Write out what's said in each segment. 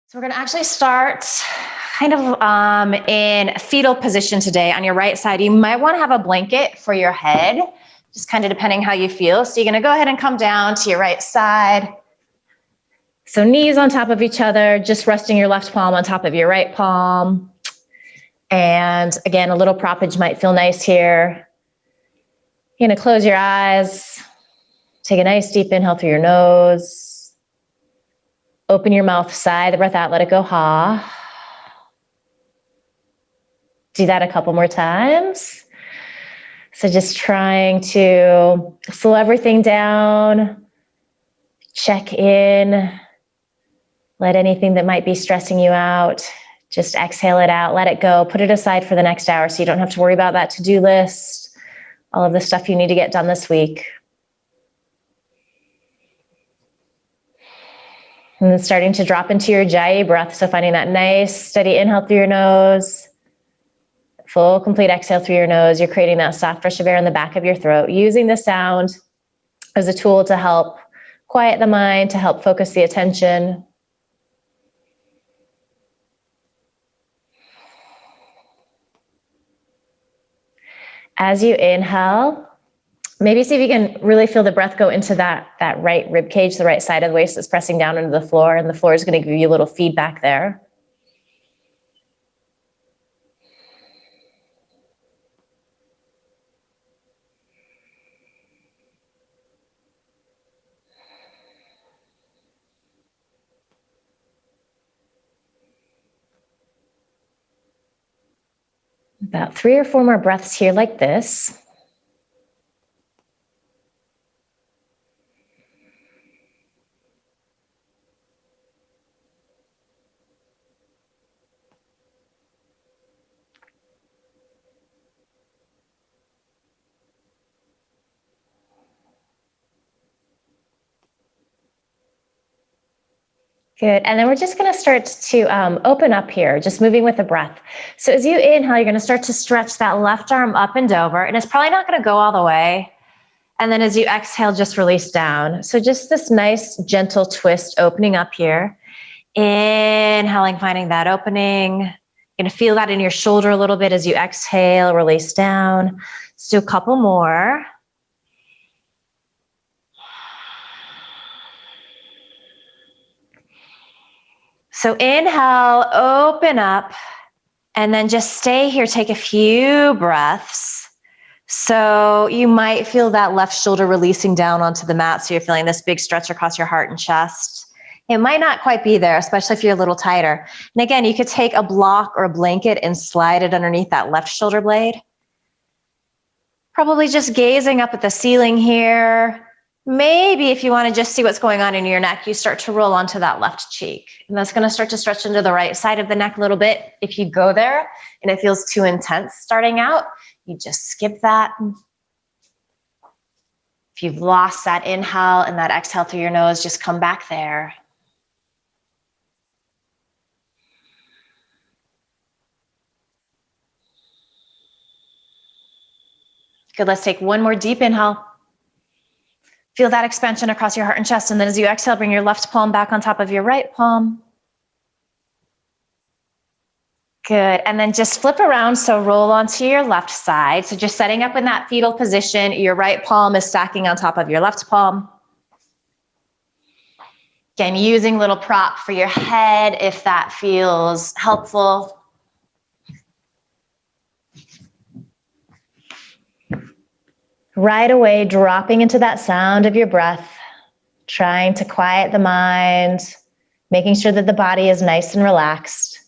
So we're going to actually start kind of in fetal position today on your right side. You might want to have a blanket for your head, just kind of depending how you feel. So you're going to go ahead and come down to your right side. So knees on top of each other, just resting your left palm on top of your right palm. And again, a little proppage might feel nice here. You're going to close your eyes. Take a nice deep inhale through your nose. Open your mouth, sigh the breath out, let it go, ha. Do that a couple more times. So just trying to slow everything down, check in, let anything that might be stressing you out, just exhale it out, let it go, put it aside for the next hour so you don't have to worry about that to-do list, all of the stuff you need to get done this week. And then starting to drop into your JaBoYo breath. So finding that nice steady inhale through your nose, full complete exhale through your nose. You're creating that soft rush of air in the back of your throat, using the sound as a tool to help quiet the mind, to help focus the attention. As you inhale, maybe see if you can really feel the breath go into that right rib cage, the right side of the waist that's pressing down into the floor, and the floor is going to give you a little feedback there. About 3 or 4 more breaths here like this. Good, and then we're just gonna start to open up here, just moving with the breath. So as you inhale, you're gonna start to stretch that left arm up and over, and it's probably not gonna go all the way. And then as you exhale, just release down. So just this nice, gentle twist opening up here. Inhaling, finding that opening. You're gonna feel that in your shoulder a little bit as you exhale, release down. Let's do a couple more. So inhale, open up, and then just stay here, take a few breaths. So you might feel that left shoulder releasing down onto the mat, so you're feeling this big stretch across your heart and chest. It might not quite be there, especially if you're a little tighter. And again, you could take a block or a blanket and slide it underneath that left shoulder blade. Probably just gazing up at the ceiling here. Maybe if you want to just see what's going on in your neck, you start to roll onto that left cheek. And that's going to start to stretch into the right side of the neck a little bit. If you go there and it feels too intense starting out, you just skip that. If you've lost that inhale and that exhale through your nose, just come back there. Good, let's take one more deep inhale. Feel that expansion across your heart and chest. And then as you exhale, bring your left palm back on top of your right palm. Good, and then just flip around, so roll onto your left side. So just setting up in that fetal position, your right palm is stacking on top of your left palm. Again, using a little prop for your head if that feels helpful. Right away, dropping into that sound of your breath, trying to quiet the mind, making sure that the body is nice and relaxed.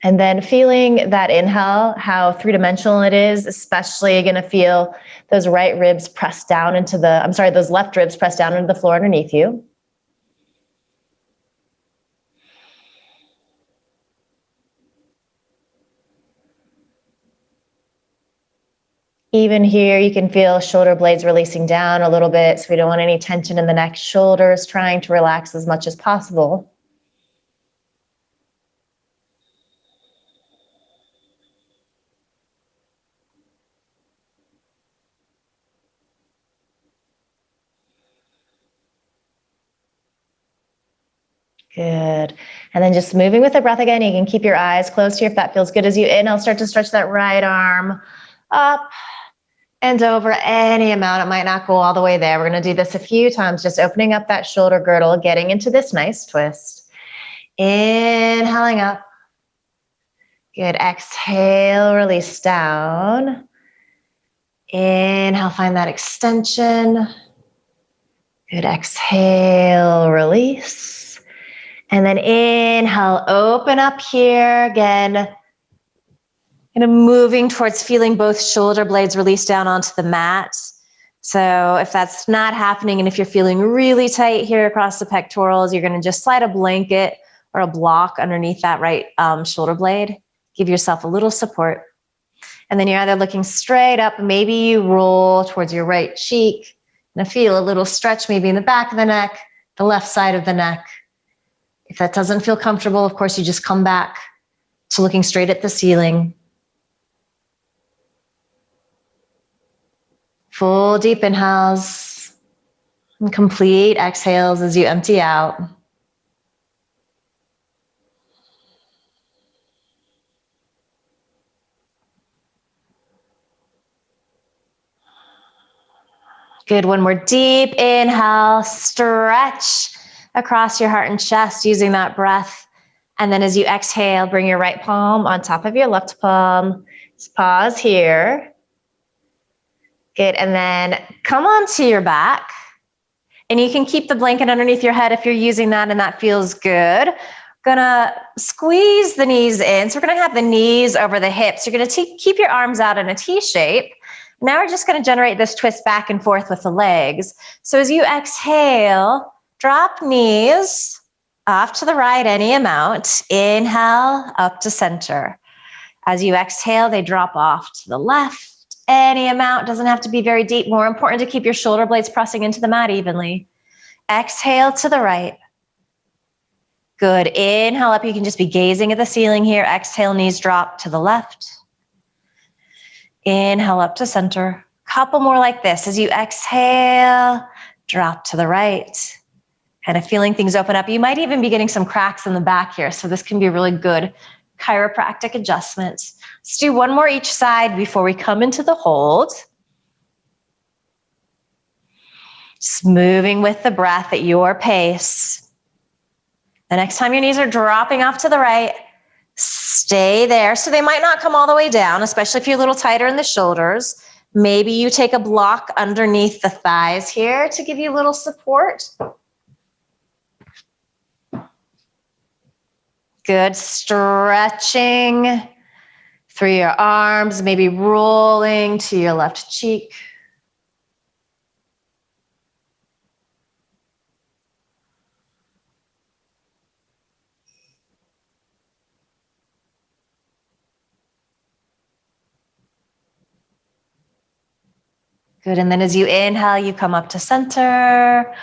And then feeling that inhale, how three-dimensional it is, especially you're gonna feel those right ribs pressed down into those left ribs pressed down into the floor underneath you. Even here, you can feel shoulder blades releasing down a little bit, so we don't want any tension in the neck, shoulders, trying to relax as much as possible. Good. And then just moving with the breath again. You can keep your eyes closed here if that feels good. As you inhale, start to stretch that right arm up and over any amount. It might not go all the way there. We're going to do this a few times, just opening up that shoulder girdle, getting into this nice twist. Inhaling up. Good. Exhale, release down. Inhale, find that extension. Good. Exhale, release. And then inhale, open up here again. Kind of moving towards feeling both shoulder blades release down onto the mat. So if that's not happening, and if you're feeling really tight here across the pectorals, you're going to just slide a blanket or a block underneath that right shoulder blade. Give yourself a little support. And then you're either looking straight up, maybe you roll towards your right cheek, and feel a little stretch maybe in the back of the neck, the left side of the neck. If that doesn't feel comfortable, of course, you just come back to looking straight at the ceiling. Full deep inhales and complete exhales as you empty out. Good. One more deep inhale, stretch across your heart and chest using that breath. And then as you exhale, bring your right palm on top of your left palm. Just pause here. Good. And then come onto your back. And you can keep the blanket underneath your head if you're using that and that feels good. Gonna squeeze the knees in. So we're gonna have the knees over the hips. You're gonna keep your arms out in a T shape. Now we're just going to generate this twist back and forth with the legs. So as you exhale, drop knees off to the right any amount. Inhale, up to center. As you exhale, they drop off to the left any amount. Doesn't have to be very deep. More important to keep your shoulder blades pressing into the mat evenly. Exhale to the right. Good. Inhale up. You can just be gazing at the ceiling here. Exhale, knees drop to the left. Inhale up to center. Couple more like this. As you exhale, drop to the right. Kind of feeling things open up. You might even be getting some cracks in the back here. So this can be a really good chiropractic adjustment. Let's do one more each side before we come into the hold. Just moving with the breath at your pace. The next time your knees are dropping off to the right, stay there. So they might not come all the way down, especially if you're a little tighter in the shoulders. Maybe you take a block underneath the thighs here to give you a little support. Good. Stretching through your arms, maybe rolling to your left cheek. Good, and then as you inhale, you come up to center,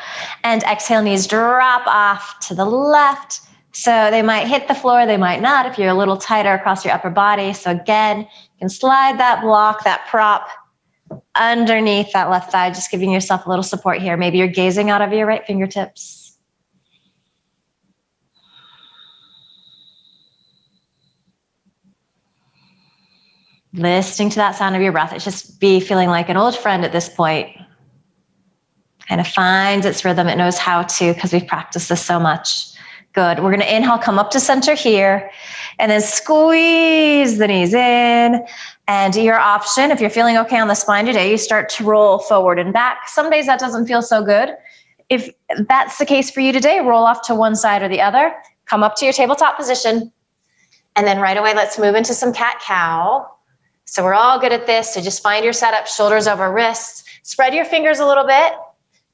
and exhale, knees drop off to the left. So they might hit the floor, they might not if you're a little tighter across your upper body. So again, you can slide that block, that prop underneath that left thigh, just giving yourself a little support here. Maybe you're gazing out of your right fingertips. Listening to that sound of your breath. It's just be feeling like an old friend at this point. Kind of finds its rhythm. It knows how to because we've practiced this so much. Good. We're going to inhale, come up to center here, and then squeeze the knees in. And your option, if you're feeling okay on the spine today, you start to roll forward and back. Some days that doesn't feel so good. If that's the case for you today, roll off to one side or the other. Come up to your tabletop position. And then right away, let's move into some cat-cow. So we're all good at this. So just find your setup, shoulders over wrists. Spread your fingers a little bit.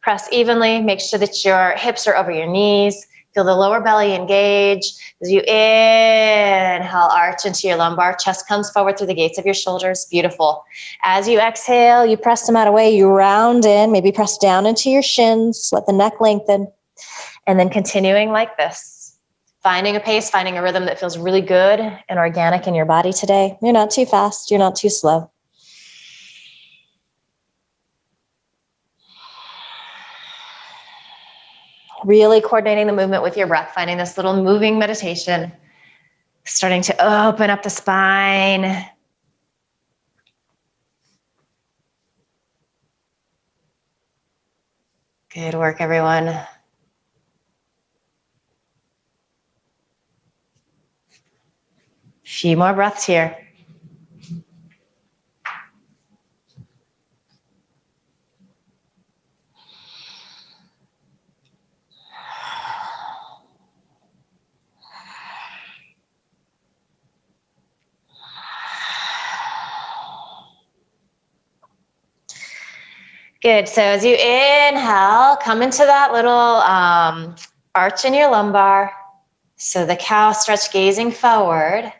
Press evenly. Make sure that your hips are over your knees. Feel the lower belly engage. As you inhale, arch into your lumbar. Chest comes forward through the gates of your shoulders. Beautiful. As you exhale, you press them out away. You round in. Maybe press down into your shins. Let the neck lengthen. And then continuing like this. Finding a pace, finding a rhythm that feels really good and organic in your body today. You're not too fast. You're not too slow. Really coordinating the movement with your breath, finding this little moving meditation, starting to open up the spine. Good work, everyone. Few more breaths here. Good. So as you inhale, come into that little arch in your lumbar. So the cow stretch, gazing forward.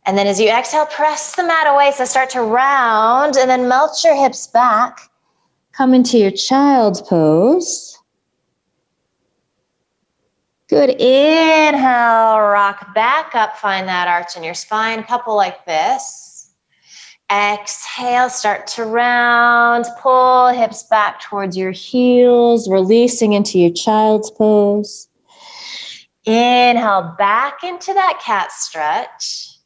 And then as you exhale, press the mat away. So start to round and then melt your hips back. Come into your child's pose. Good. Inhale, rock back up. Find that arch in your spine. Couple like this. Exhale, start to round, pull hips back towards your heels, releasing into your child's pose. Inhale, back into that cat stretch.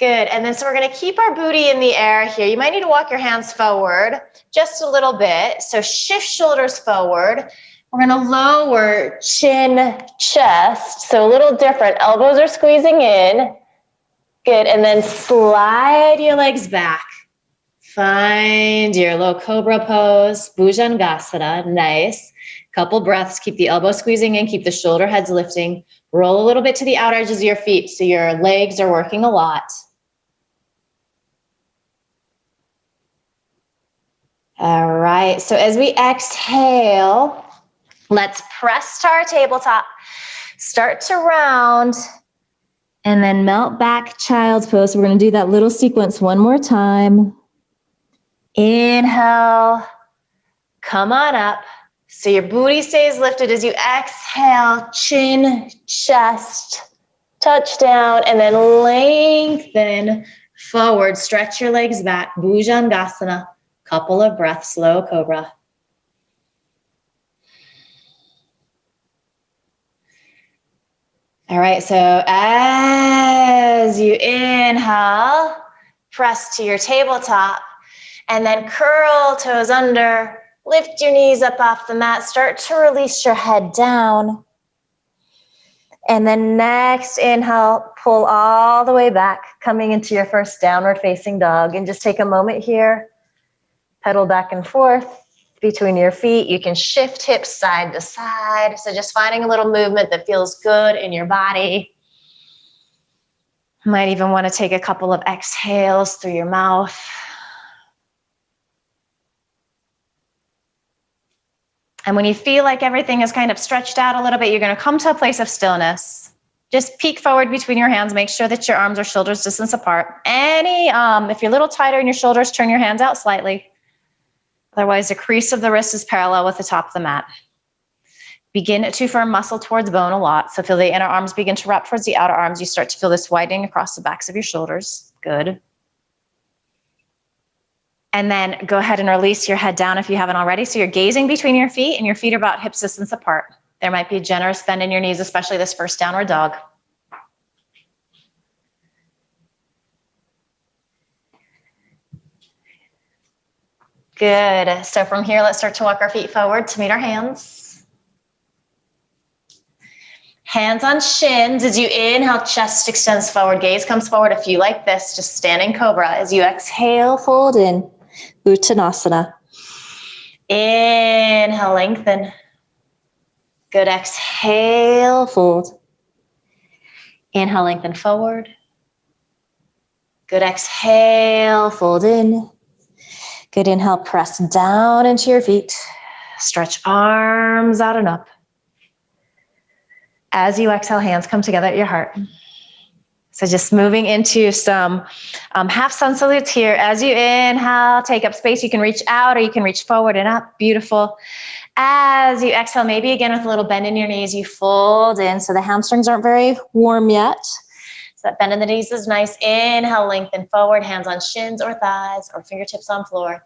Good, and then so we're gonna keep our booty in the air here. You might need to walk your hands forward just a little bit. So shift shoulders forward. We're gonna lower chin, chest, so a little different. Elbows are squeezing in. Good, and then slide your legs back. Find your low cobra pose, Bhujangasana, nice. Couple breaths, keep the elbow squeezing in, keep the shoulder heads lifting. Roll a little bit to the outer edges of your feet so your legs are working a lot. All right, so as we exhale, let's press to our tabletop. Start to round. And then melt back, child's pose. So we're going to do that little sequence one more time. Inhale, come on up. So your booty stays lifted as you exhale, chin, chest, touch down, and then lengthen forward. Stretch your legs back, Bhujangasana. Couple of breaths, low cobra. All right, so as you inhale, press to your tabletop, and then curl toes under, lift your knees up off the mat, start to release your head down. And then next inhale, pull all the way back, coming into your first downward facing dog. And just take a moment here, pedal back and forth between your feet. You can shift hips side to side. So just finding a little movement that feels good in your body. Might even want to take a couple of exhales through your mouth. And when you feel like everything is kind of stretched out a little bit, you're going to come to a place of stillness. Just peek forward between your hands. Make sure that your arms are shoulders distance apart. If you're a little tighter in your shoulders, turn your hands out slightly. Otherwise, the crease of the wrist is parallel with the top of the mat. Begin to firm muscle towards bone a lot. So feel the inner arms begin to wrap towards the outer arms. You start to feel this widening across the backs of your shoulders. Good. And then go ahead and release your head down if you haven't already. So you're gazing between your feet and your feet are about hip distance apart. There might be a generous bend in your knees, especially this first downward dog. Good. So from here, let's start to walk our feet forward to meet our hands. Hands on shins. As you inhale, chest extends forward, gaze comes forward. If you like this, just standing cobra. As you exhale, fold in, Uttanasana. Inhale, lengthen. Good, exhale, fold. Inhale, lengthen forward. Good, exhale, fold in. Good, inhale, press down into your feet. Stretch arms out and up. As you exhale, hands come together at your heart. So just moving into some half sun salutes here. As you inhale, take up space. You can reach out or you can reach forward and up. Beautiful. As you exhale, maybe again with a little bend in your knees, you fold in. So the hamstrings aren't very warm yet. So that bend in the knees is nice. Inhale, lengthen forward, hands on shins or thighs or fingertips on floor.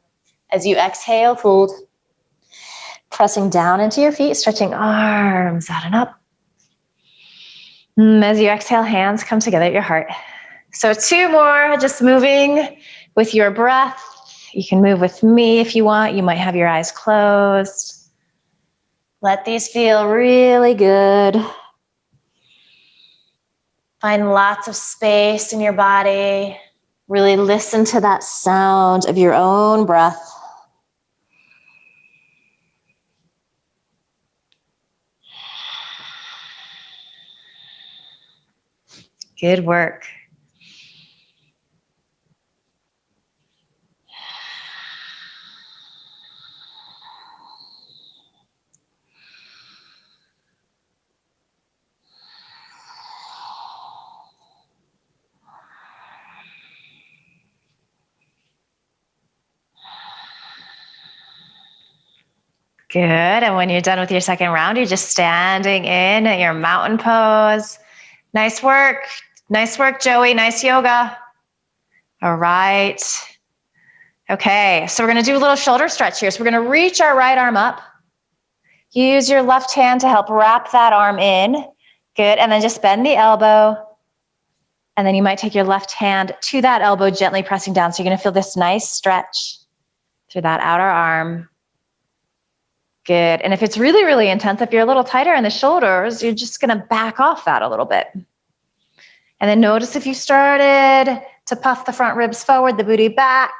As you exhale, fold. Pressing down into your feet, stretching arms out and up. As you exhale, hands come together at your heart. So 2 more, just moving with your breath. You can move with me if you want. You might have your eyes closed. Let these feel really good. Find lots of space in your body. Really listen to that sound of your own breath. Good work. Good, and when you're done with your second round, you're just standing in at your mountain pose. Nice work, Joey, nice yoga. All right. Okay, so we're gonna do a little shoulder stretch here. So we're gonna reach our right arm up. Use your left hand to help wrap that arm in. Good, and then just bend the elbow. And then you might take your left hand to that elbow, gently pressing down. So you're gonna feel this nice stretch through that outer arm. Good, and if it's really, really intense, if you're a little tighter in the shoulders, you're just gonna back off that a little bit. And then notice if you started to puff the front ribs forward, the booty back,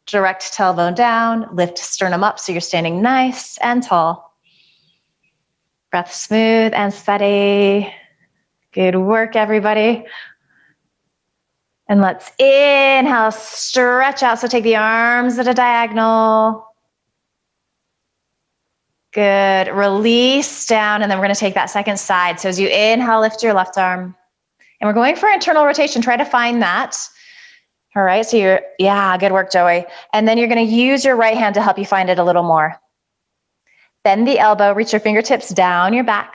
direct tailbone down, lift sternum up so you're standing nice and tall. Breath smooth and steady. Good work, everybody. And let's inhale, stretch out. So take the arms at a diagonal. Good, release down, and then we're gonna take that second side. So as you inhale, lift your left arm. And we're going for internal rotation, try to find that. All right, so good work, Joey. And then you're gonna use your right hand to help you find it a little more. Bend the elbow, reach your fingertips down your back.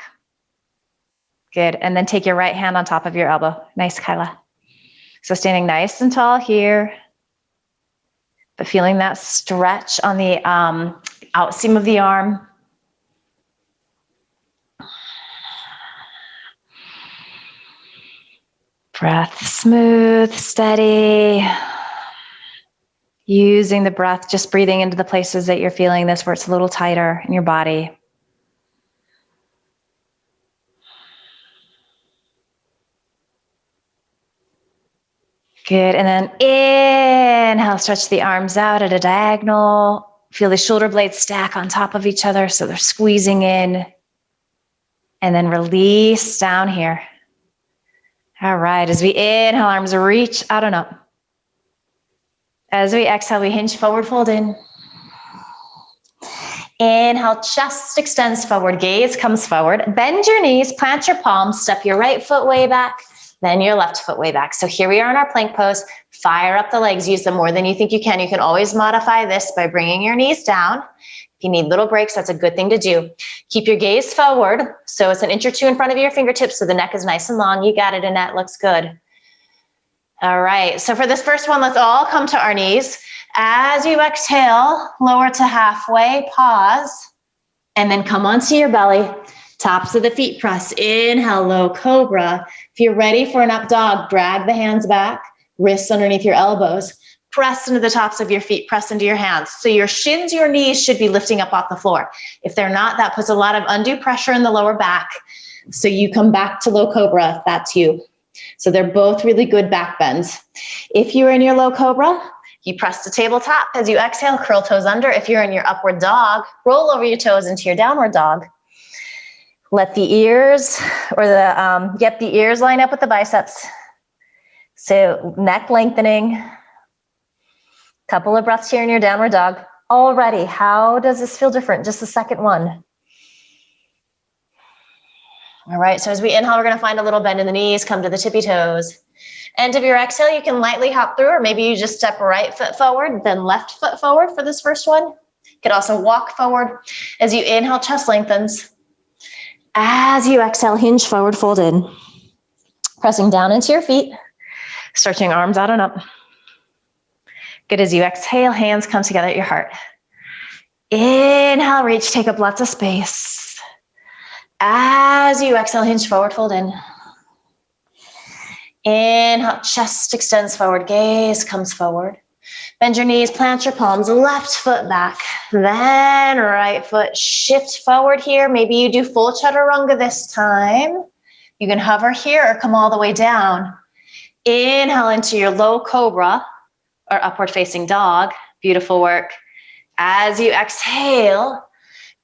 Good, and then take your right hand on top of your elbow. Nice, Kyla. So standing nice and tall here, but feeling that stretch on the out seam of the arm. Breath smooth, steady. Using the breath, just breathing into the places that you're feeling this where it's a little tighter in your body. Good, and then inhale, stretch the arms out at a diagonal. Feel the shoulder blades stack on top of each other so they're squeezing in. And then release down here. All right, as we inhale, arms reach out and up. As we exhale, we hinge forward, fold in. Inhale, chest extends forward, gaze comes forward. Bend your knees, plant your palms, step your right foot way back, then your left foot way back. So here we are in our plank pose. Fire up the legs, use them more than you think you can. You can always modify this by bringing your knees down. If you need little breaks, that's a good thing to do. Keep your gaze forward. So it's 1 or 2 inches in front of your fingertips so the neck is nice and long. You got it, Annette, looks good. All right, so for this first one, let's all come to our knees. As you exhale, lower to halfway, pause, and then come onto your belly. Tops of the feet press. Inhale, low cobra. If you're ready for an up dog, drag the hands back, wrists underneath your elbows. Press into the tops of your feet, press into your hands. So your shins, your knees should be lifting up off the floor. If they're not, that puts a lot of undue pressure in the lower back. So you come back to low cobra if that's you. So they're both really good back bends. If you're in your low cobra, you press the tabletop. As you exhale, curl toes under. If you're in your upward dog, roll over your toes into your downward dog. Let the ears get the ears line up with the biceps. So neck lengthening. Couple of breaths here in your downward dog. Already, how does this feel different? Just the second one. All right, so as we inhale, we're gonna find a little bend in the knees, come to the tippy toes. End of your exhale, you can lightly hop through, or maybe you just step right foot forward, then left foot forward for this first one. You could also walk forward. As you inhale, chest lengthens. As you exhale, hinge forward, fold in. Pressing down into your feet, stretching arms out and up. Good, as you exhale, hands come together at your heart. Inhale, reach, take up lots of space. As you exhale, hinge forward, fold in. Inhale, chest extends forward, gaze comes forward. Bend your knees, plant your palms, left foot back, then right foot, shift forward here. Maybe you do full chaturanga this time. You can hover here or come all the way down. Inhale into your low cobra or upward facing dog. Beautiful work. As you exhale,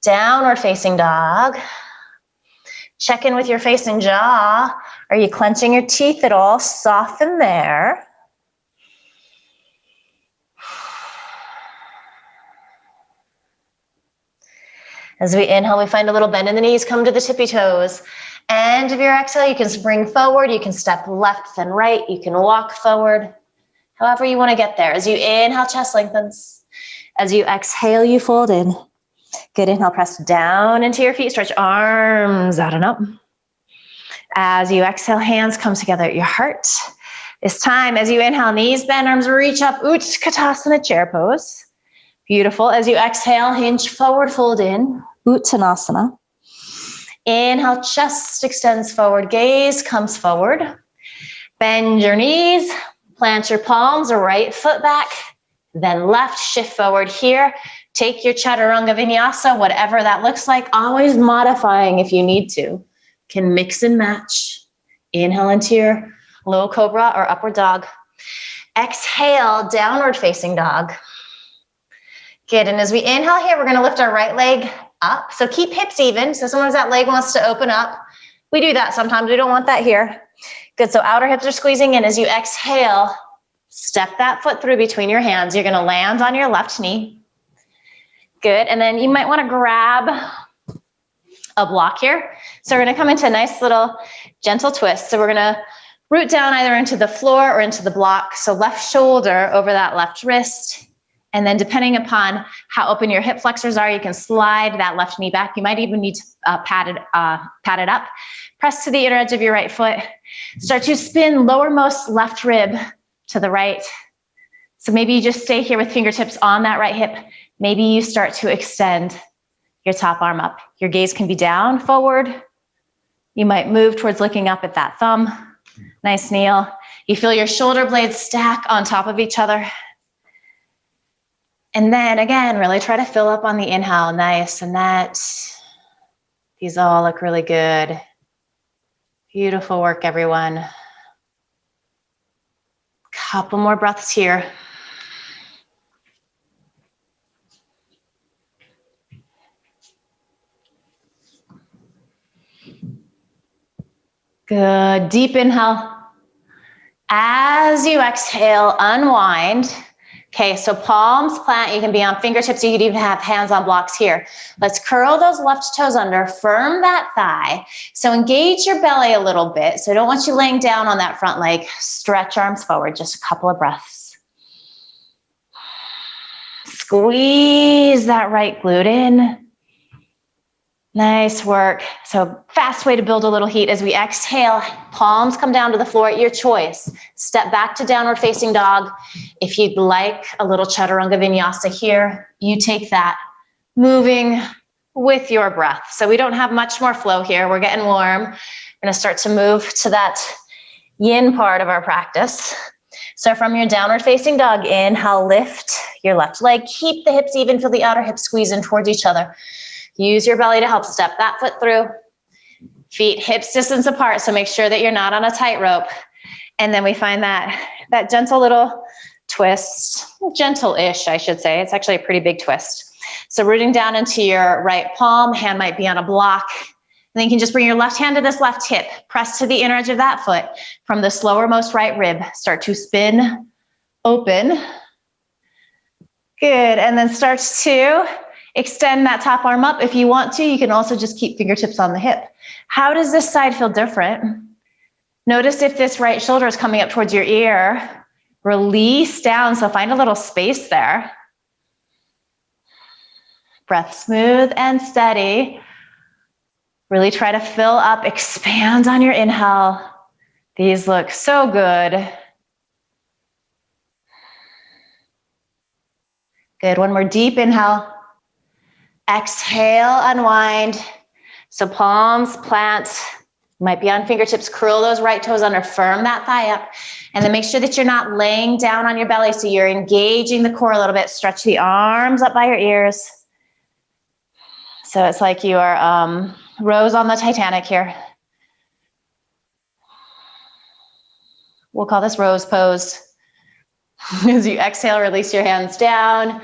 downward facing dog. Check in with your facing jaw. Are you clenching your teeth at all? Soften there. As we inhale, we find a little bend in the knees, come to the tippy toes. End of your exhale, you can spring forward, you can step left then right, you can walk forward, however you want to get there. As you inhale, chest lengthens. As you exhale, you fold in. Good, inhale, press down into your feet, stretch arms out and up. As you exhale, hands come together at your heart. This time, as you inhale, knees bend, arms reach up, Utkatasana, chair pose. Beautiful. As you exhale, hinge forward, fold in, Uttanasana. Inhale, chest extends forward, gaze comes forward. Bend your knees, plant your palms, right foot back, then left, shift forward here. Take your chaturanga vinyasa, whatever that looks like, always modifying if you need to. Can mix and match. Inhale into your low cobra or upward dog. Exhale, downward facing dog. Good, and as we inhale here, we're gonna lift our right leg up. So keep hips even. So sometimes that leg wants to open up. We do that sometimes, we don't want that here. Good, so outer hips are squeezing in. As you exhale, step that foot through between your hands. You're gonna land on your left knee. Good, and then you might wanna grab a block here. So we're gonna come into a nice little gentle twist. So we're gonna root down either into the floor or into the block. So left shoulder over that left wrist. And then depending upon how open your hip flexors are, you can slide that left knee back. You might even need to pat it up. Press to the inner edge of your right foot. Start to spin lowermost left rib to the right. So maybe you just stay here with fingertips on that right hip. Maybe you start to extend your top arm up. Your gaze can be down, forward. You might move towards looking up at that thumb. Nice kneel. You feel your shoulder blades stack on top of each other. And then again, really try to fill up on the inhale. Nice, Annette. These all look really good. Beautiful work, everyone. Couple more breaths here. Good, deep inhale. As you exhale, unwind. Okay, so palms plant, you can be on fingertips, you could even have hands on blocks here. Let's curl those left toes under, firm that thigh. So engage your belly a little bit. So I don't want you laying down on that front leg. Stretch arms forward, just a couple of breaths. Squeeze that right glute in. Nice work. So fast way to build a little heat. As we exhale, palms come down to the floor at your choice. Step back to downward facing dog. If you'd like a little chaturanga vinyasa here, you take that. Moving with your breath. So we don't have much more flow here. We're getting warm. We're gonna start to move to that yin part of our practice. So from your downward facing dog, inhale, lift your left leg. Keep the hips even, feel the outer hips squeeze in towards each other. Use your belly to help step that foot through. Feet hips distance apart, so make sure that you're not on a tightrope. And then we find that gentle little twist, gentle-ish, I should say. It's actually a pretty big twist. So rooting down into your right palm, hand might be on a block. And then you can just bring your left hand to this left hip. Press to the inner edge of that foot. From the lowermost right rib, start to spin open. Good, and then start to extend that top arm up. If you want to, you can also just keep fingertips on the hip. How does this side feel different? Notice if this right shoulder is coming up towards your ear. Release down, so find a little space there. Breath smooth and steady. Really try to fill up, expand on your inhale. These look so good. Good, one more deep inhale. Exhale, unwind. So palms, plant, might be on fingertips, curl those right toes under, firm that thigh up. And then make sure that you're not laying down on your belly, so you're engaging the core a little bit. Stretch the arms up by your ears. So it's like you are Rose on the Titanic here. We'll call this Rose pose. As you exhale, release your hands down.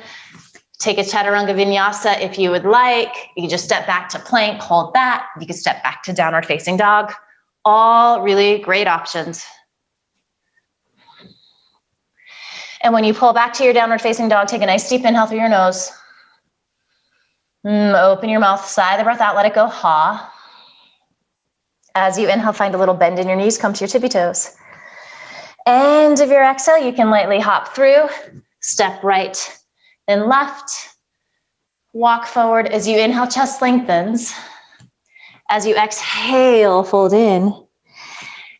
Take a chaturanga vinyasa if you would like. You can just step back to plank, hold that. You can step back to downward facing dog. All really great options. And when you pull back to your downward facing dog, take a nice deep inhale through your nose. Open your mouth, sigh the breath out, let it go, ha. As you inhale, find a little bend in your knees, come to your tippy toes. End of your exhale, you can lightly hop through, step right, then left, walk forward. As you inhale, chest lengthens. As you exhale, fold in.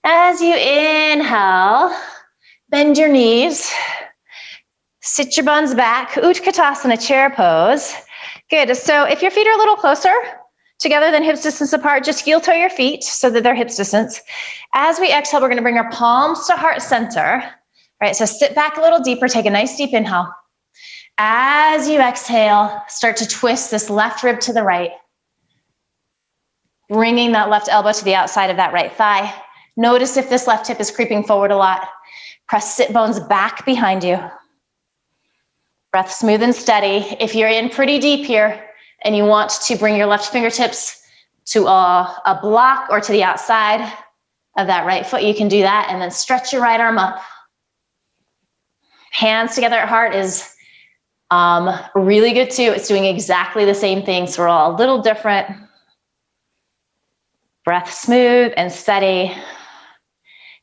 As you inhale, bend your knees, sit your buns back, Utkatasana chair pose. Good, so if your feet are a little closer together than hips distance apart, just heel toe your feet so that they're hips distance. As we exhale, we're gonna bring our palms to heart center. All right, so sit back a little deeper, take a nice deep inhale. As you exhale, start to twist this left rib to the right. Bringing that left elbow to the outside of that right thigh. Notice if this left hip is creeping forward a lot. Press sit bones back behind you. Breath smooth and steady. If you're in pretty deep here and you want to bring your left fingertips to a block or to the outside of that right foot, you can do that, and then stretch your right arm up. Hands together at heart is really good too. It's doing exactly the same thing, so we're all a little different. Breath smooth and steady.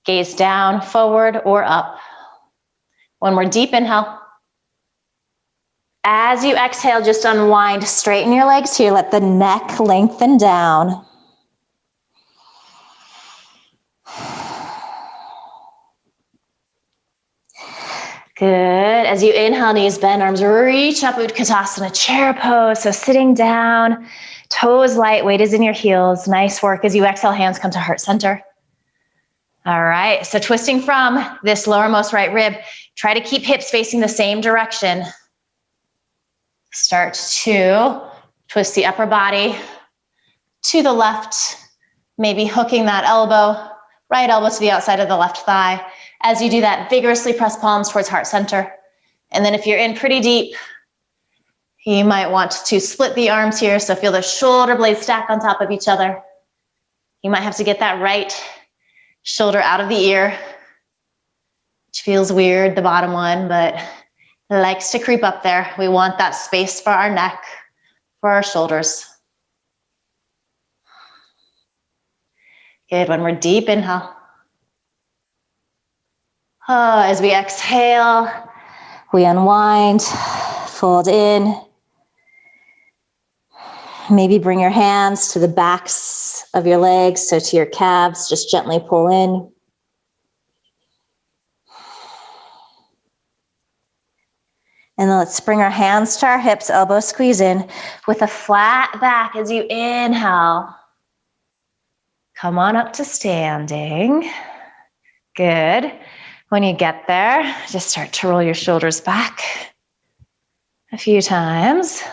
Gaze down, forward, or up. One more deep inhale. As you exhale, just unwind, straighten your legs here, let the neck lengthen down. Good, as you inhale, knees bend, arms reach up, Utkatasana chair pose. So sitting down, toes light, weight is in your heels. Nice work. As you exhale, hands come to heart center. All right, so twisting from this lowermost right rib, try to keep hips facing the same direction. Start to twist the upper body to the left, maybe hooking that elbow, right elbow to the outside of the left thigh. As you do that, vigorously press palms towards heart center. And then if you're in pretty deep, you might want to split the arms here. So feel the shoulder blades stack on top of each other. You might have to get that right shoulder out of the ear, which feels weird, the bottom one, but likes to creep up there. We want that space for our neck, for our shoulders. Good, one more deep inhale. As we exhale, we unwind, fold in. Maybe bring your hands to the backs of your legs, so to your calves, just gently pull in. And then let's bring our hands to our hips, elbows squeeze in with a flat back as you inhale. Come on up to standing. Good. When you get there, just start to roll your shoulders back a few times.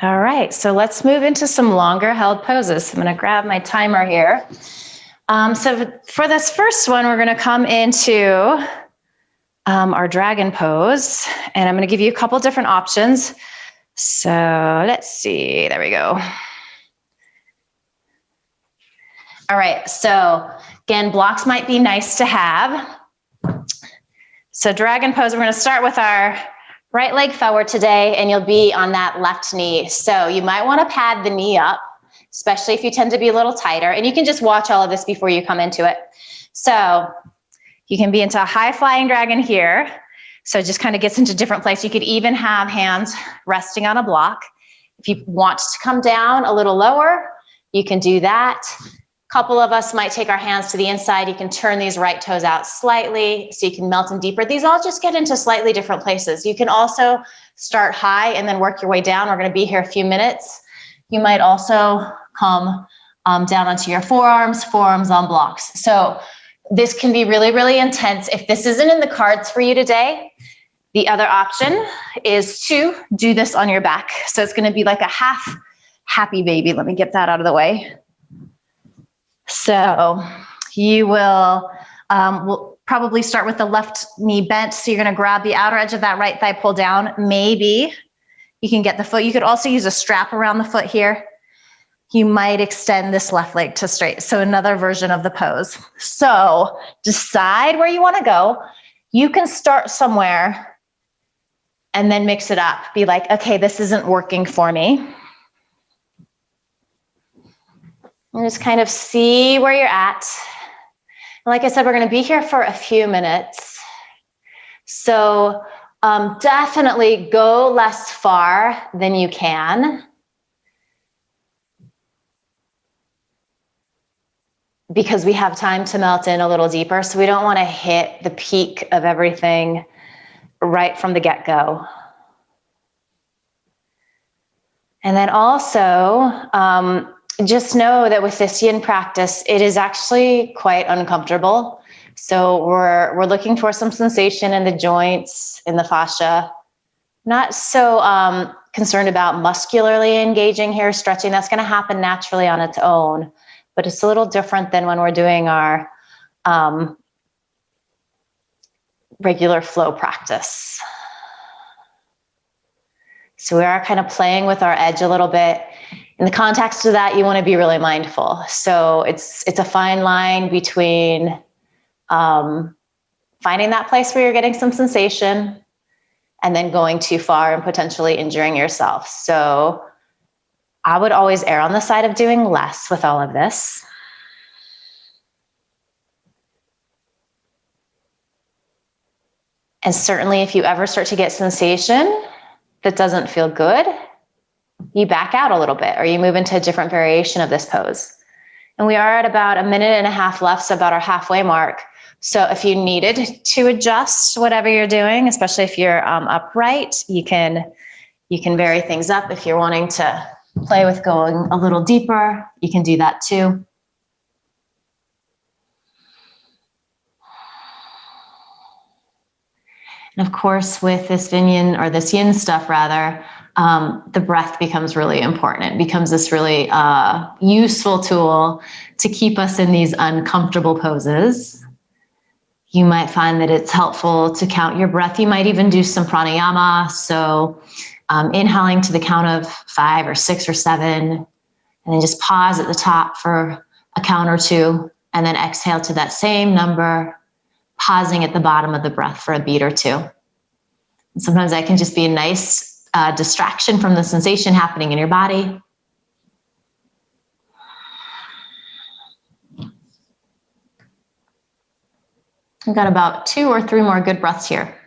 All right, so let's move into some longer held poses. I'm gonna grab my timer here. So for this first one, we're gonna come into our dragon pose, and I'm gonna give you a couple different options. So let's see, there we go. All right, so again, blocks might be nice to have. So dragon pose, we're gonna start with our right leg forward today, and you'll be on that left knee. So you might want to pad the knee up, especially if you tend to be a little tighter. And you can just watch all of this before you come into it. So you can be into a high flying dragon here. So it just kind of gets into different places. You could even have hands resting on a block. If you want to come down a little lower, you can do that. couple of us might take our hands to the inside. You can turn these right toes out slightly so you can melt them deeper. These all just get into slightly different places. You can also start high and then work your way down. We're going to be here a few minutes. You might also come down onto your forearms on blocks. So this can be really, really intense. If this isn't in the cards for you today, the other option is to do this on your back. So it's going to be like a half happy baby. Let me get that out of the way. So you will we'll probably start with the left knee bent. So you're going to grab the outer edge of that right thigh, pull down. Maybe you can get the foot. You could also use a strap around the foot here. You might extend this left leg to straight. So another version of the pose. So decide where you want to go. You can start somewhere and then mix it up. Be like, okay, this isn't working for me. And just kind of see where you're at. Like I said, we're going to be here for a few minutes. So definitely go less far than you can. Because we have time to melt in a little deeper. So we don't want to hit the peak of everything right from the get-go. And then also, just know that with this yin practice, it is actually quite uncomfortable. So we're looking for some sensation in the joints, in the fascia. Not so concerned about muscularly engaging here, stretching. That's going to happen naturally on its own. But it's a little different than when we're doing our regular flow practice. So we are kind of playing with our edge a little bit. In the context of that, you want to be really mindful. So it's a fine line between finding that place where you're getting some sensation and then going too far and potentially injuring yourself. So I would always err on the side of doing less with all of this. And certainly if you ever start to get sensation that doesn't feel good, you back out a little bit or you move into a different variation of this pose. And we are at about 1.5 minutes left, so about our halfway mark. So if you needed to adjust whatever you're doing, especially if you're upright, you can vary things up. If you're wanting to play with going a little deeper, you can do that too. And of course, with this VinYin, or this yin stuff rather, the breath becomes really important. It becomes this really useful tool to keep us in these uncomfortable poses. You might find that it's helpful to count your breath. You might even do some pranayama. So inhaling to the count of 5 or 6 or 7, and then just pause at the top for a count or 2, and then exhale to that same number, pausing at the bottom of the breath for a beat or 2. And sometimes that can just be a nice distraction from the sensation happening in your body. We've got about 2 or 3 more good breaths here.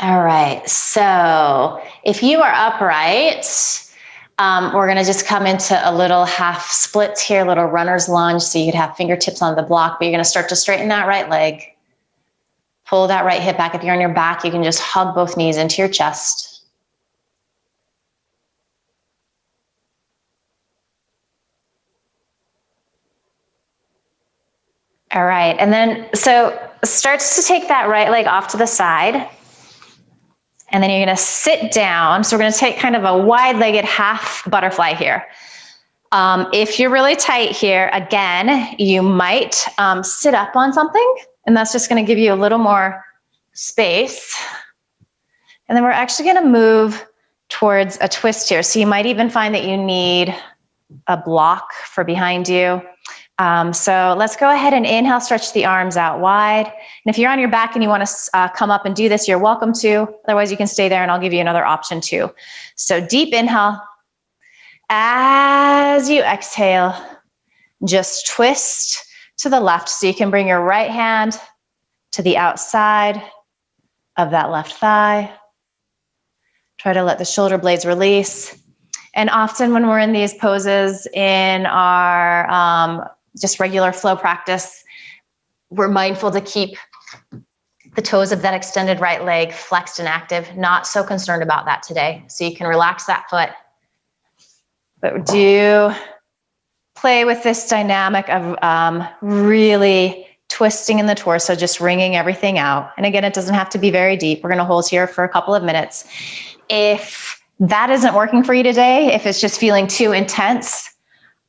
All right, so if you are upright, we're gonna just come into a little half splits here, little runner's lunge, so you could have fingertips on the block, but you're gonna start to straighten that right leg. Pull that right hip back. If you're on your back, you can just hug both knees into your chest. All right, and then so starts to take that right leg off to the side. And then you're gonna sit down. So we're gonna take kind of a wide-legged half butterfly here. If you're really tight here, again, you might sit up on something, and that's just gonna give you a little more space. And then we're actually gonna move towards a twist here. So you might even find that you need a block for behind you. So let's go ahead and inhale, stretch the arms out wide. And if you're on your back and you want to come up and do this, you're welcome to. Otherwise, you can stay there and I'll give you another option too. So deep inhale. As you exhale, just twist to the left. So you can bring your right hand to the outside of that left thigh. Try to let the shoulder blades release. And often when we're in these poses in our just regular flow practice, we're mindful to keep the toes of that extended right leg flexed and active. Not so concerned about that today. So you can relax that foot. But do play with this dynamic of really twisting in the torso, just wringing everything out. And again, it doesn't have to be very deep. We're gonna hold here for a couple of minutes. If that isn't working for you today, if it's just feeling too intense,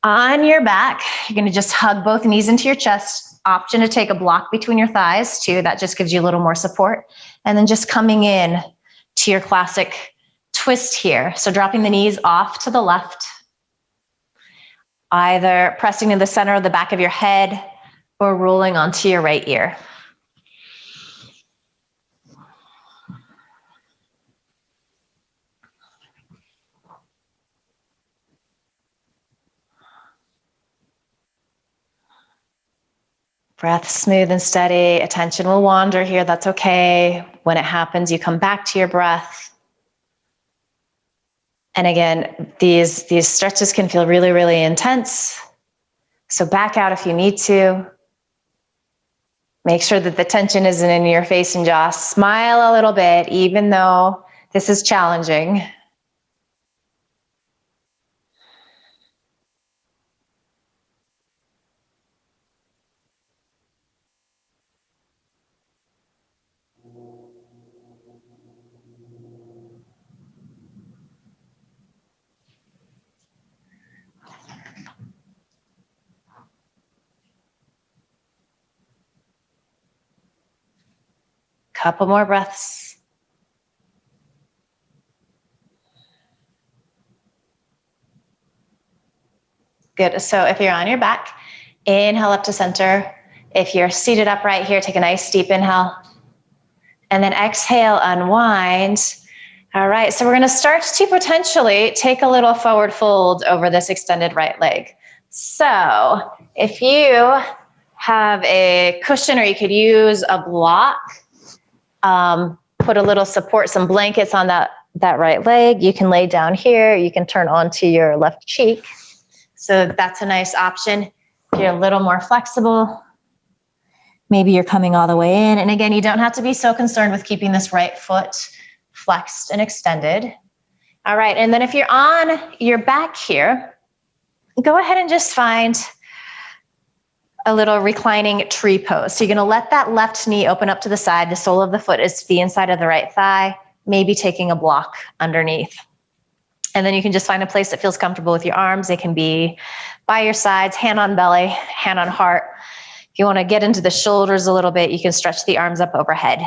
on your back, you're gonna just hug both knees into your chest. Option to take a block between your thighs too. That just gives you a little more support. And then just coming in to your classic twist here. So dropping the knees off to the left, either pressing in the center of the back of your head or rolling onto your right ear. Breath smooth and steady. Attention will wander here. That's okay. When it happens, you come back to your breath. And again, these stretches can feel really, really intense. So back out if you need to. Make sure that the tension isn't in your face and jaw. Smile a little bit, even though this is challenging. Couple more breaths. Good. So if you're on your back, inhale up to center. If you're seated upright here, take a nice deep inhale. And then exhale, unwind. All right, so we're gonna start to potentially take a little forward fold over this extended right leg. So if you have a cushion or you could use a block, put a little support, some blankets on that right leg. You can lay down here. You can turn onto your left cheek. So that's a nice option. If you're a little more flexible, maybe you're coming all the way in. And again, you don't have to be so concerned with keeping this right foot flexed and extended. All right, and then if you're on your back here, go ahead and just find a little reclining tree pose. So you're gonna let that left knee open up to the side. The sole of the foot is to the inside of the right thigh, maybe taking a block underneath. And then you can just find a place that feels comfortable with your arms. They can be by your sides, hand on belly, hand on heart. If you wanna get into the shoulders a little bit, you can stretch the arms up overhead.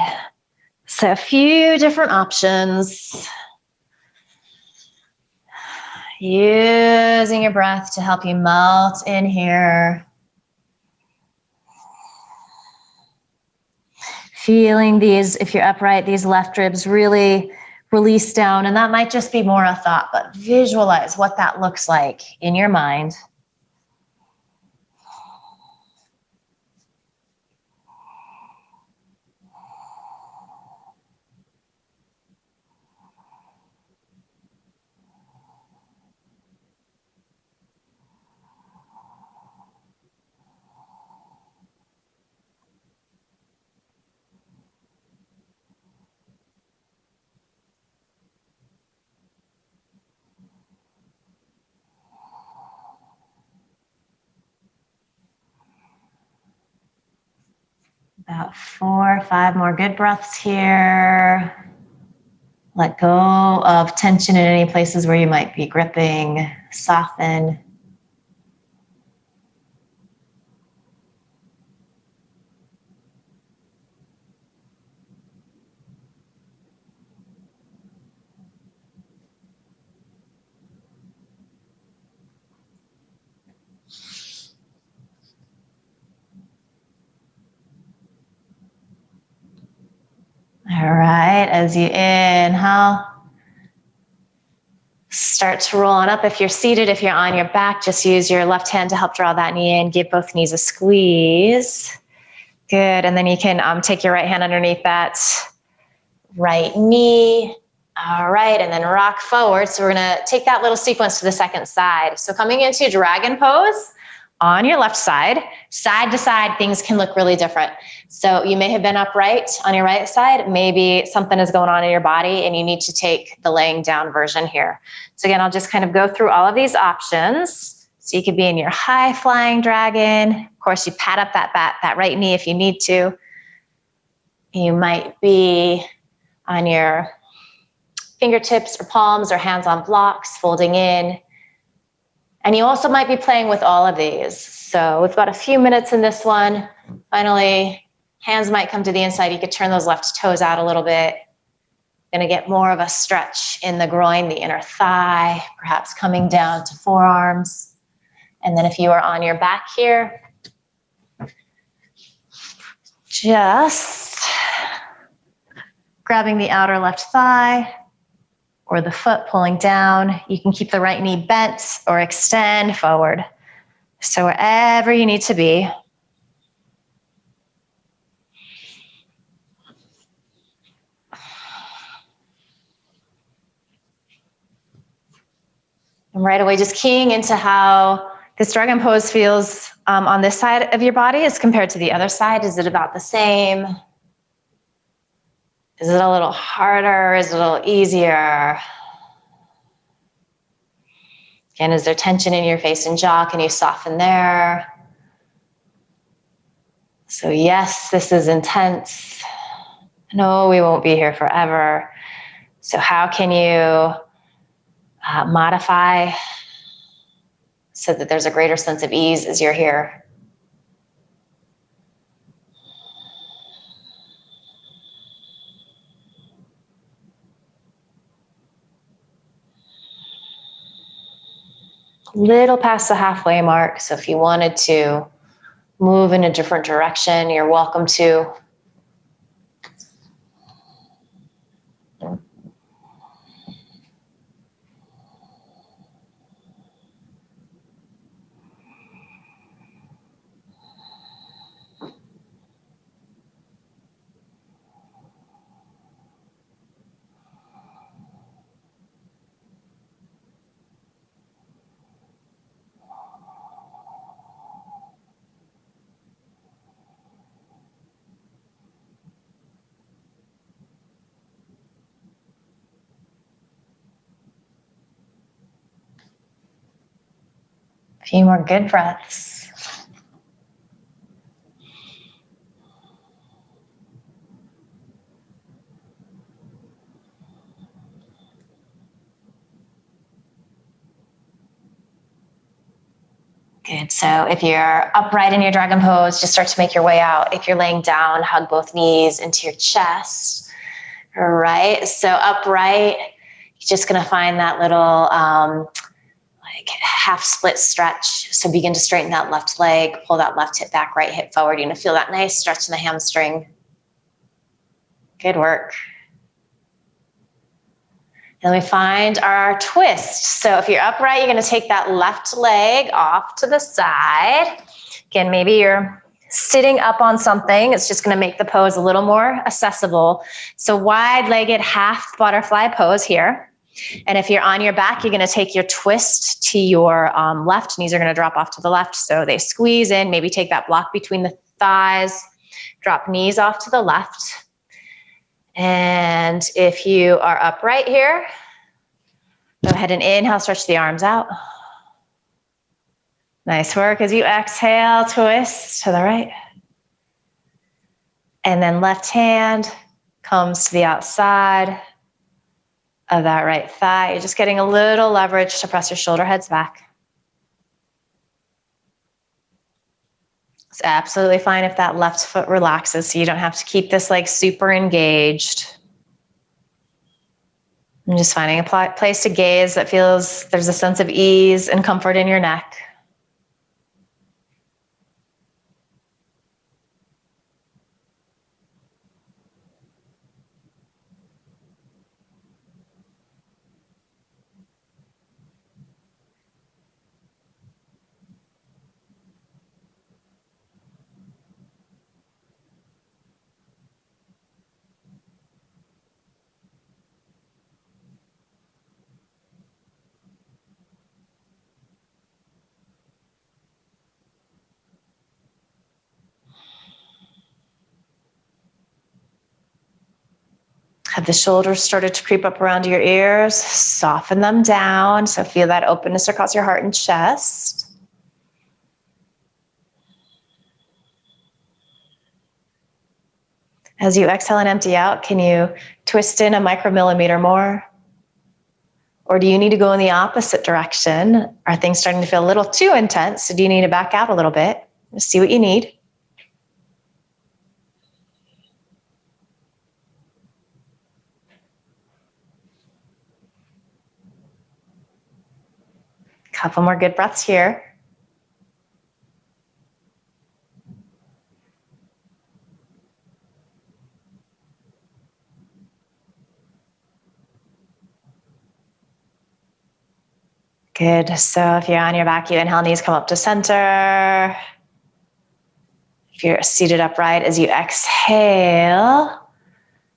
So a few different options. Using your breath to help you melt in here. Feeling these, if you're upright, these left ribs really release down. And that might just be more a thought, but visualize what that looks like in your mind. About 4 or 5 more good breaths here. Let go of tension in any places where you might be gripping. Soften. All right, as you inhale, Start to roll on up. If you're seated, if you're on your back, just use your left hand to help draw that knee in. Give both knees a squeeze. Good. And then you can take your right hand underneath that right knee. All right. And then rock forward. So we're going to take that little sequence to the second side. So coming into dragon pose on your left side to side, things can look really different. So you may have been upright on your right side. Maybe something is going on in your body and you need to take the laying down version here. So again, I'll just kind of go through all of these options. So you could be in your high flying dragon. Of course, you pat up that right knee if you need to. You might be on your fingertips or palms or hands on blocks, folding in. And you also might be playing with all of these. So we've got a few minutes in this one. Finally, hands might come to the inside. You could turn those left toes out a little bit. Going to get more of a stretch in the groin, the inner thigh, perhaps coming down to forearms. And then if you are on your back here, just grabbing the outer left thigh or the foot pulling down. You can keep the right knee bent or extend forward. So wherever you need to be. And right away, just keying into how this dragon pose feels on this side of your body as compared to the other side. Is it about the same? Is it a little harder? Is it a little easier? Again, is there tension in your face and jaw? Can you soften there? So yes, this is intense. No, we won't be here forever. So how can you modify so that there's a greater sense of ease as you're here? Little past the halfway mark. So if you wanted to move in a different direction, you're welcome to. A few more good breaths. Good. So if you're upright in your dragon pose, just start to make your way out. If you're laying down, hug both knees into your chest. All right. So upright, you're just going to find that little like half split stretch. So begin to straighten that left leg, pull that left hip back, right hip forward. You're going to feel that nice stretch in the hamstring. Good work. And we find our twist. So if you're upright, you're going to take that left leg off to the side. Again, maybe you're sitting up on something. It's just going to make the pose a little more accessible. So wide-legged half butterfly pose here. And if you're on your back, you're going to take your twist to your left. Knees are going to drop off to the left. So they squeeze in. Maybe take that block between the thighs. Drop knees off to the left. And if you are upright here, go ahead and inhale, stretch the arms out. Nice work. As you exhale, twist to the right. And then left hand comes to the outside of that right thigh. You're just getting a little leverage to press your shoulder heads back. It's absolutely fine if that left foot relaxes, so you don't have to keep this leg super engaged. I'm just finding a place to gaze that feels there's a sense of ease and comfort in your neck. Have the shoulders started to creep up around your ears? Soften them down. So feel that openness across your heart and chest. As you exhale and empty out, can you twist in a micromillimeter more? Or do you need to go in the opposite direction? Are things starting to feel a little too intense? So do you need to back out a little bit? Just see what you need. Couple more good breaths here. Good. So if you're on your back, you inhale, knees come up to center. If you're seated upright, as you exhale,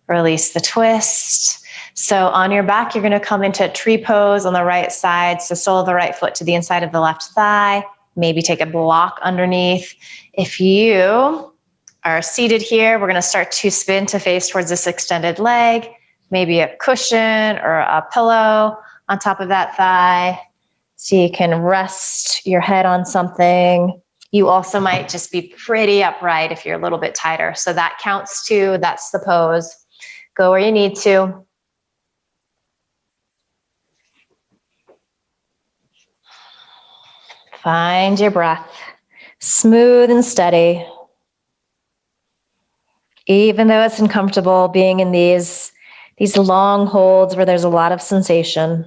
release the twist. So on your back, you're going to come into tree pose on the right side. So sole of the right foot to the inside of the left thigh. Maybe take a block underneath. If you are seated here, we're going to start to spin to face towards this extended leg. Maybe a cushion or a pillow on top of that thigh. So you can rest your head on something. You also might just be pretty upright if you're a little bit tighter. So that counts too. That's the pose. Go where you need to. Find your breath. Smooth and steady. Even though it's uncomfortable being in these long holds where there's a lot of sensation.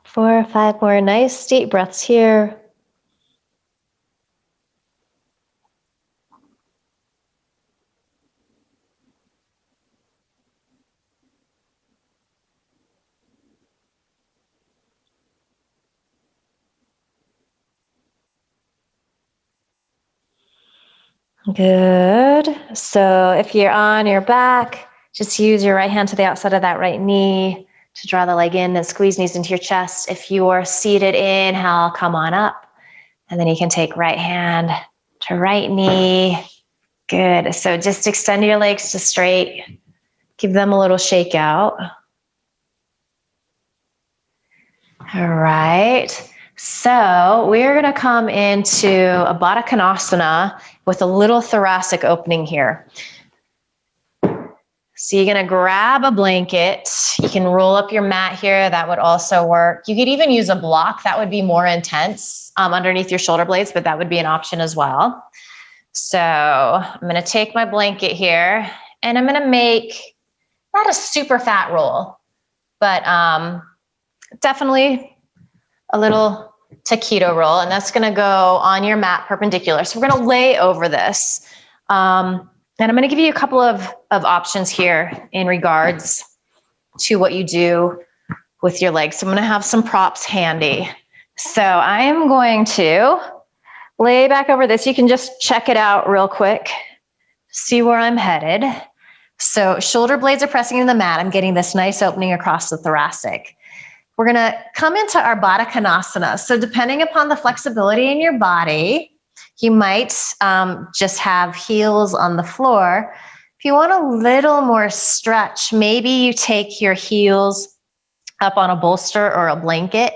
Four or five more nice deep breaths here. Good. So if you're on your back, just use your right hand to the outside of that right knee to draw the leg in and squeeze knees into your chest. If you are seated, inhale, come on up. And then you can take right hand to right knee. Good. So just extend your legs to straight. Give them a little shake out. All right. So we're going to come into a Baddha Konasana with a little thoracic opening here. So you're going to grab a blanket. You can roll up your mat here. That would also work. You could even use a block. That would be more intense underneath your shoulder blades, but that would be an option as well. So I'm going to take my blanket here and I'm going to make not a super fat roll, but definitely a little taquito roll. And that's going to go on your mat perpendicular. So we're going to lay over this. And I'm going to give you a couple of options here in regards to what you do with your legs. So I'm going to have some props handy. So I am going to lay back over this. You can just check it out real quick, see where I'm headed. So shoulder blades are pressing into the mat. I'm getting this nice opening across the thoracic. We're going to come into our Baddha Konasana. So depending upon the flexibility in your body, you might just have heels on the floor. If you want a little more stretch, maybe you take your heels up on a bolster or a blanket.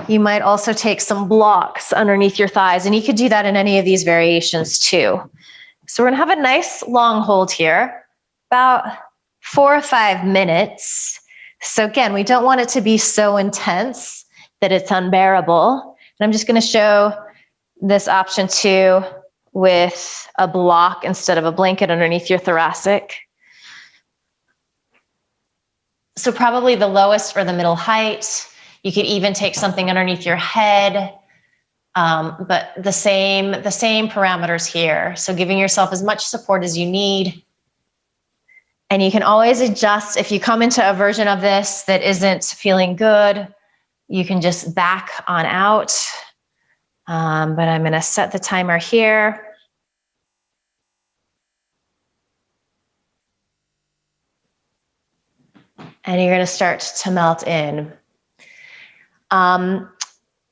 You might also take some blocks underneath your thighs, and you could do that in any of these variations too. So we're gonna have a nice long hold here, about 4 or 5 minutes. So again, we don't want it to be so intense that it's unbearable. And I'm just gonna show this option too with a block instead of a blanket underneath your thoracic. So probably the lowest or the middle height. You could even take something underneath your head, but the same parameters here. So giving yourself as much support as you need. And you can always adjust. If you come into a version of this that isn't feeling good, you can just back on out. But I'm gonna set the timer here. And you're gonna start to melt in.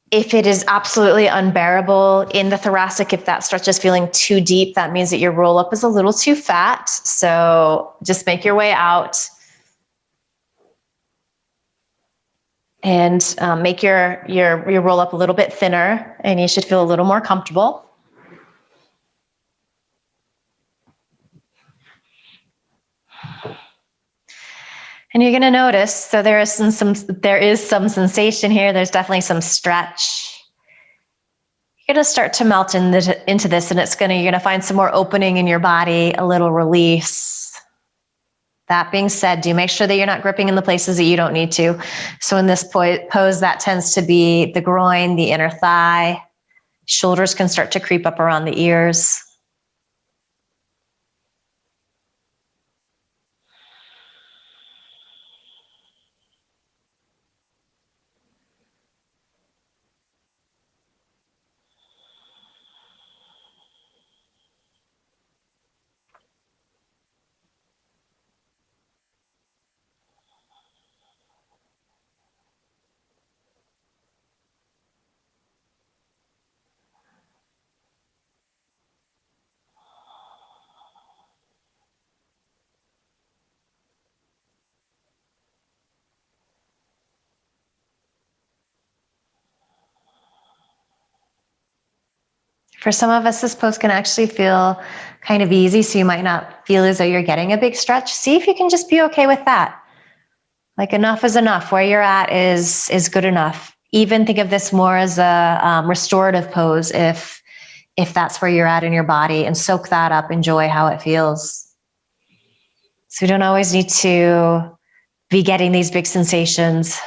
If it is absolutely unbearable in the thoracic, if that stretch is feeling too deep, that means that your roll up is a little too fat. So just make your way out and make your roll up a little bit thinner, and you should feel a little more comfortable. And you're gonna notice, so there is some sensation here. There's definitely some stretch. You're gonna start to melt into this, and you're gonna find some more opening in your body, a little release. That being said, do make sure that you're not gripping in the places that you don't need to. So in this pose, that tends to be the groin, the inner thigh. Shoulders can start to creep up around the ears. For some of us, this pose can actually feel kind of easy, so you might not feel as though you're getting a big stretch. See if you can just be okay with that. Like, enough is enough. Where you're at is good enough. Even think of this more as a restorative pose if that's where you're at in your body, and soak that up, enjoy how it feels. So we don't always need to be getting these big sensations.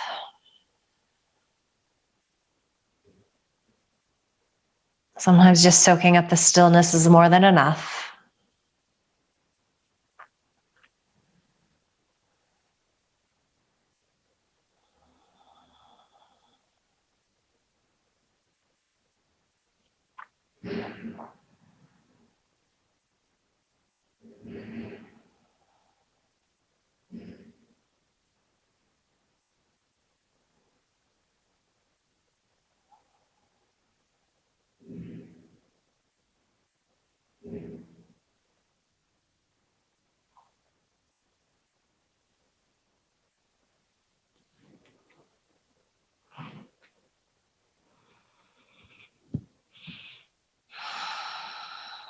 Sometimes just soaking up the stillness is more than enough.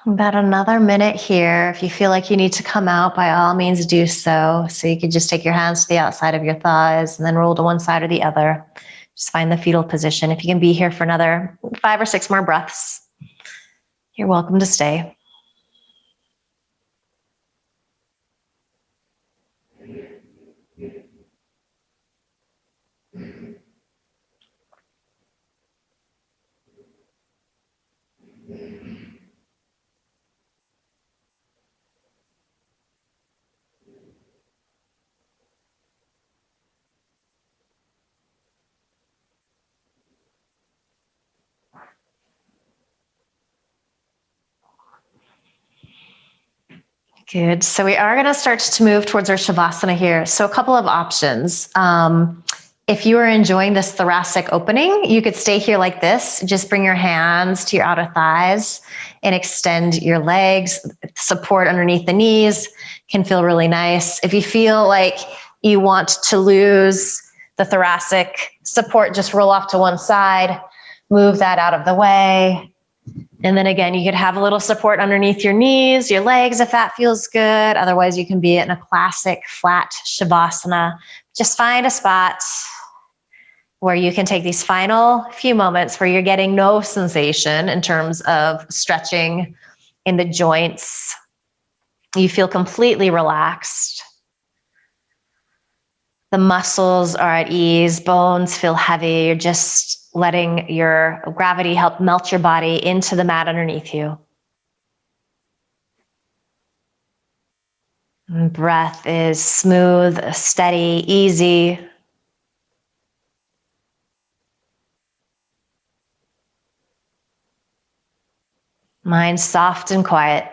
About another minute here. If you feel like you need to come out, by all means do so. So you could just take your hands to the outside of your thighs and then roll to one side or the other. Just find the fetal position. If you can be here for another 5 or 6 more breaths, you're welcome to stay. Good. So we are going to start to move towards our Shavasana here. So a couple of options. If you are enjoying this thoracic opening, you could stay here like this. Just bring your hands to your outer thighs and extend your legs. Support underneath the knees can feel really nice. If you feel like you want to lose the thoracic support just roll off to one side, move that out of the way. And then again, you could have a little support underneath your knees, your legs, if that feels good. Otherwise, you can be in a classic flat Shavasana. Just find a spot where you can take these final few moments where you're getting no sensation in terms of stretching in the joints. You feel completely relaxed. The muscles are at ease, bones feel heavy. You're just letting your gravity help melt your body into the mat underneath you. And breath is smooth, steady, easy. Mind soft and quiet.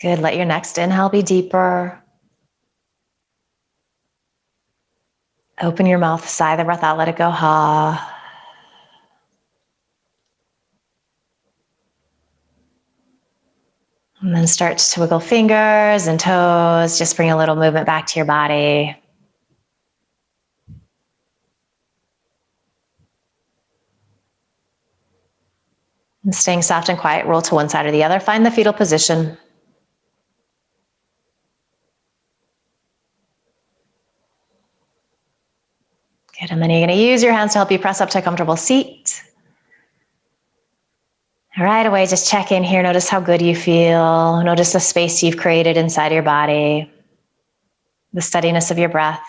Good. Let your next inhale be deeper. Open your mouth, sigh the breath out, let it go. Ha. And then start to wiggle fingers and toes. Just bring a little movement back to your body. And staying soft and quiet, roll to one side or the other. Find the fetal position. Good, and then you're gonna use your hands to help you press up to a comfortable seat. Right away, just check in here. Notice how good you feel. Notice the space you've created inside your body. The steadiness of your breath.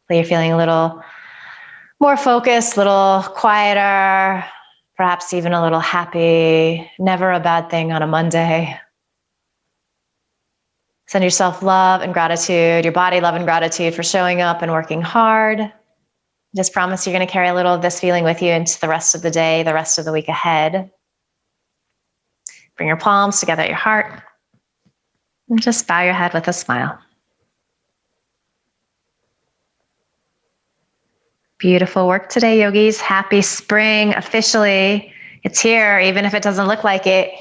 Hopefully you're feeling a little more focused, a little quieter, perhaps even a little happy. Never a bad thing on a Monday. Send yourself love and gratitude, your body love and gratitude for showing up and working hard. Just promise you're going to carry a little of this feeling with you into the rest of the day, the rest of the week ahead. Bring your palms together at your heart and just bow your head with a smile. Beautiful work today, yogis. Happy spring. Officially, it's here, even if it doesn't look like it.